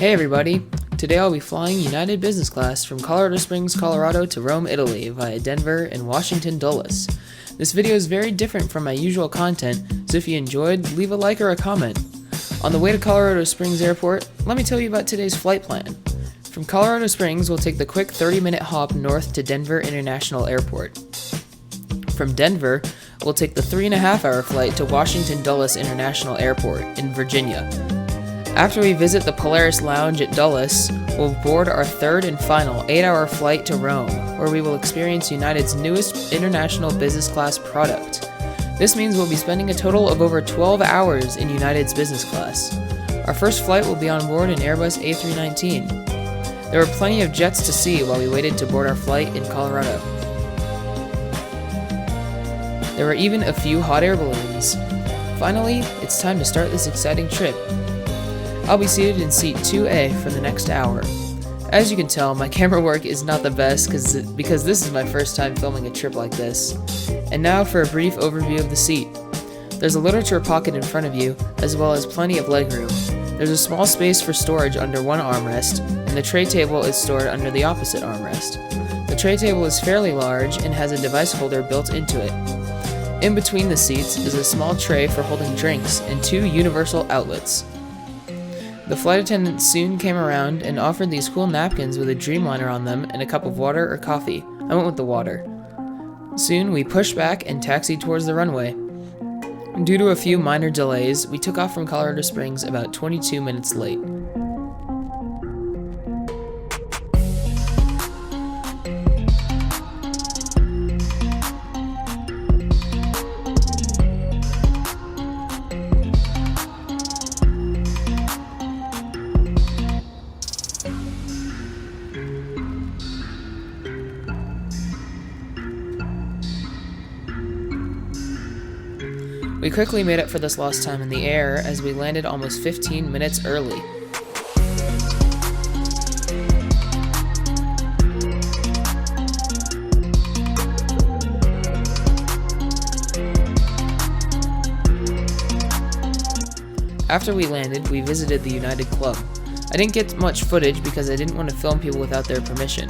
Hey everybody! Today I'll be flying United Business Class from Colorado Springs, Colorado to Rome, Italy via Denver and Washington Dulles. This video is very different from my usual content, so if you enjoyed, leave a like or a comment. On the way to Colorado Springs Airport, let me tell you about today's flight plan. From Colorado Springs, we'll take the quick 30-minute hop north to Denver International Airport. From Denver, we'll take the 3.5-hour flight to Washington Dulles International Airport in Virginia. After we visit the Polaris Lounge at Dulles, we'll board our third and final 8-hour flight to Rome, where we will experience United's newest international business class product. This means we'll be spending a total of over 12 hours in United's business class. Our first flight will be on board an Airbus A319. There were plenty of jets to see while we waited to board our flight in Colorado. There were even a few hot air balloons. Finally, it's time to start this exciting trip. I'll be seated in seat 2A for the next hour. As you can tell, my camera work is not the best because this is my first time filming a trip like this. And now for a brief overview of the seat. There's a literature pocket in front of you, as well as plenty of legroom. There's a small space for storage under one armrest, and the tray table is stored under the opposite armrest. The tray table is fairly large and has a device holder built into it. In between the seats is a small tray for holding drinks and 2 universal outlets. The flight attendant soon came around and offered these cool napkins with a Dreamliner on them and a cup of water or coffee. I went with the water. Soon we pushed back and taxied towards the runway. Due to a few minor delays, we took off from Colorado Springs about 22 minutes late. We quickly made up for this lost time in the air as we landed almost 15 minutes early. After we landed, we visited the United Club. I didn't get much footage because I didn't want to film people without their permission.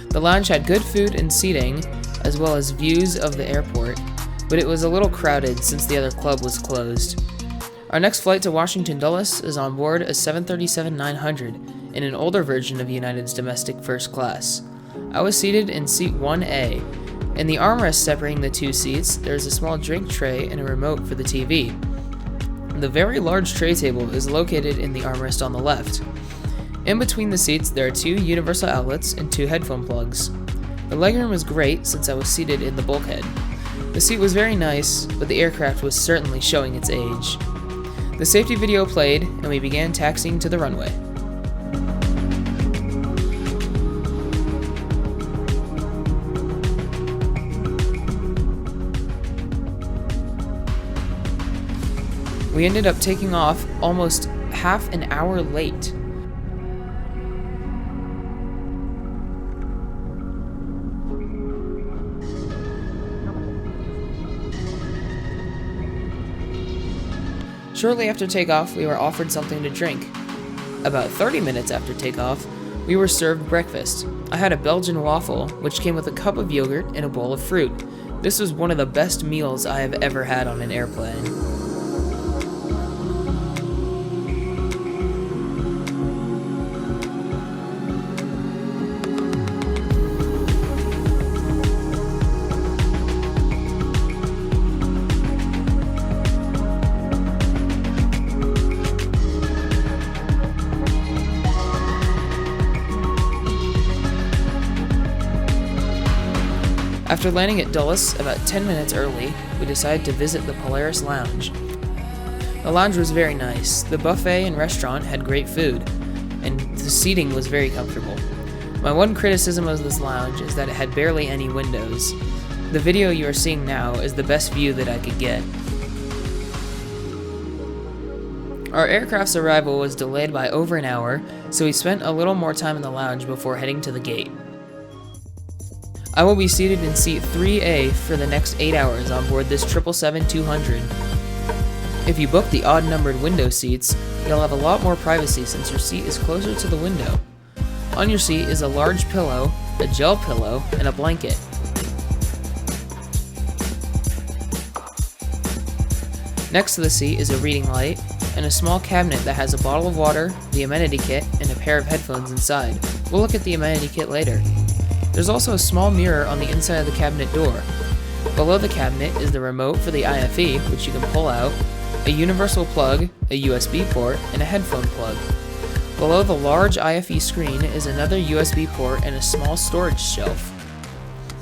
The lounge had good food and seating, as well as views of the airport, but it was a little crowded since the other club was closed. Our next flight to Washington Dulles is on board a 737-900 in an older version of United's domestic first class. I was seated in seat 1A. In the armrest separating the 2 seats, there is a small drink tray and a remote for the TV. The very large tray table is located in the armrest on the left. In between the seats, there are 2 universal outlets and 2 headphone plugs. The legroom was great since I was seated in the bulkhead. The seat was very nice, but the aircraft was certainly showing its age. The safety video played, and we began taxiing to the runway. We ended up taking off almost half an hour late. Shortly after takeoff, we were offered something to drink. About 30 minutes after takeoff, we were served breakfast. I had a Belgian waffle, which came with a cup of yogurt and a bowl of fruit. This was one of the best meals I have ever had on an airplane. After landing at Dulles about 10 minutes early, we decided to visit the Polaris Lounge. The lounge was very nice. The buffet and restaurant had great food, and the seating was very comfortable. My one criticism of this lounge is that it had barely any windows. The video you are seeing now is the best view that I could get. Our aircraft's arrival was delayed by over an hour, so we spent a little more time in the lounge before heading to the gate. I will be seated in seat 3A for the next 8 hours on board this 777-200. If you book the odd-numbered window seats, you'll have a lot more privacy since your seat is closer to the window. On your seat is a large pillow, a gel pillow, and a blanket. Next to the seat is a reading light, and a small cabinet that has a bottle of water, the amenity kit, and a pair of headphones inside. We'll look at the amenity kit later. There's also a small mirror on the inside of the cabinet door. Below the cabinet is the remote for the IFE, which you can pull out, a universal plug, a USB port, and a headphone plug. Below the large IFE screen is another USB port and a small storage shelf.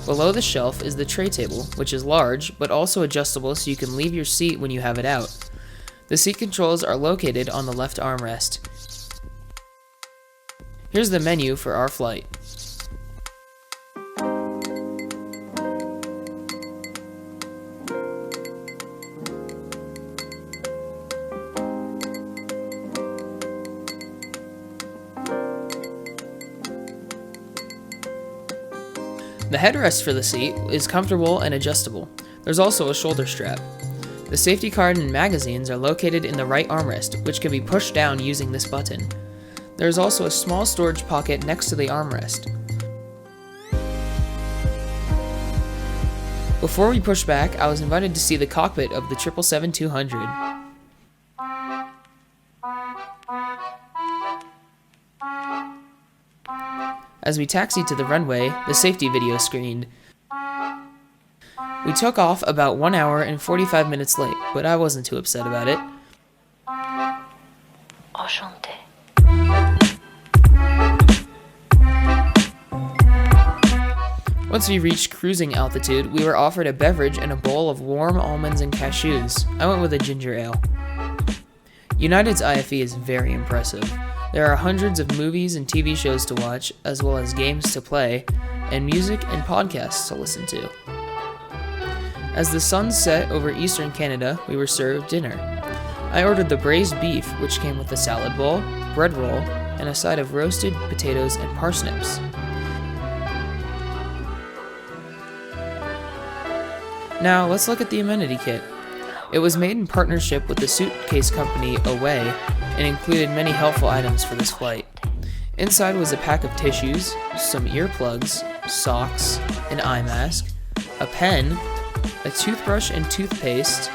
Below the shelf is the tray table, which is large, but also adjustable so you can leave your seat when you have it out. The seat controls are located on the left armrest. Here's the menu for our flight. The headrest for the seat is comfortable and adjustable. There's also a shoulder strap. The safety card and magazines are located in the right armrest, which can be pushed down using this button. There is also a small storage pocket next to the armrest. Before we push back, I was invited to see the cockpit of the 777-200. As we taxied to the runway, the safety video screened. We took off about 1 hour and 45 minutes late, but I wasn't too upset about it. Enchanté. Once we reached cruising altitude, we were offered a beverage and a bowl of warm almonds and cashews. I went with a ginger ale. United's IFE is very impressive. There are hundreds of movies and TV shows to watch, as well as games to play, and music and podcasts to listen to. As the sun set over eastern Canada, we were served dinner. I ordered the braised beef, which came with a salad bowl, bread roll, and a side of roasted potatoes and parsnips. Now, let's look at the amenity kit. It was made in partnership with the suitcase company Away and included many helpful items for this flight. Inside was a pack of tissues, some earplugs, socks, an eye mask, a pen, a toothbrush and toothpaste,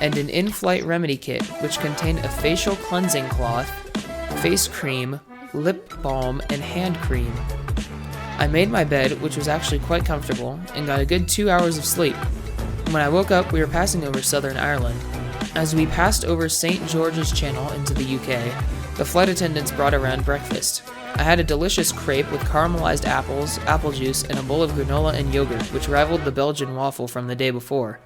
and an in-flight remedy kit which contained a facial cleansing cloth, face cream, lip balm, and hand cream. I made my bed, which was actually quite comfortable, and got a good 2 hours of sleep. When I woke up, we were passing over Southern Ireland. As we passed over St. George's Channel into the UK, the flight attendants brought around breakfast. I had a delicious crepe with caramelized apples, apple juice, and a bowl of granola and yogurt, which rivaled the Belgian waffle from the day before.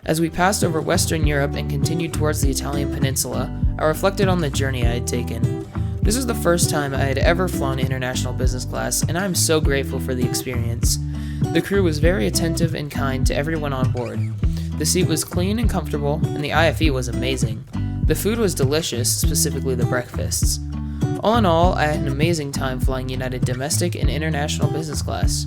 As we passed over Western Europe and continued towards the Italian peninsula, I reflected on the journey I had taken. This was the first time I had ever flown international business class, and I am so grateful for the experience. The crew was very attentive and kind to everyone on board. The seat was clean and comfortable, and the IFE was amazing. The food was delicious, specifically the breakfasts. All in all, I had an amazing time flying United domestic and international business class.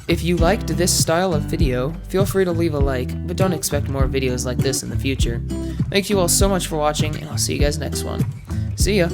If you liked this style of video, feel free to leave a like, but don't expect more videos like this in the future. Thank you all so much for watching, and I'll see you guys next one. See ya!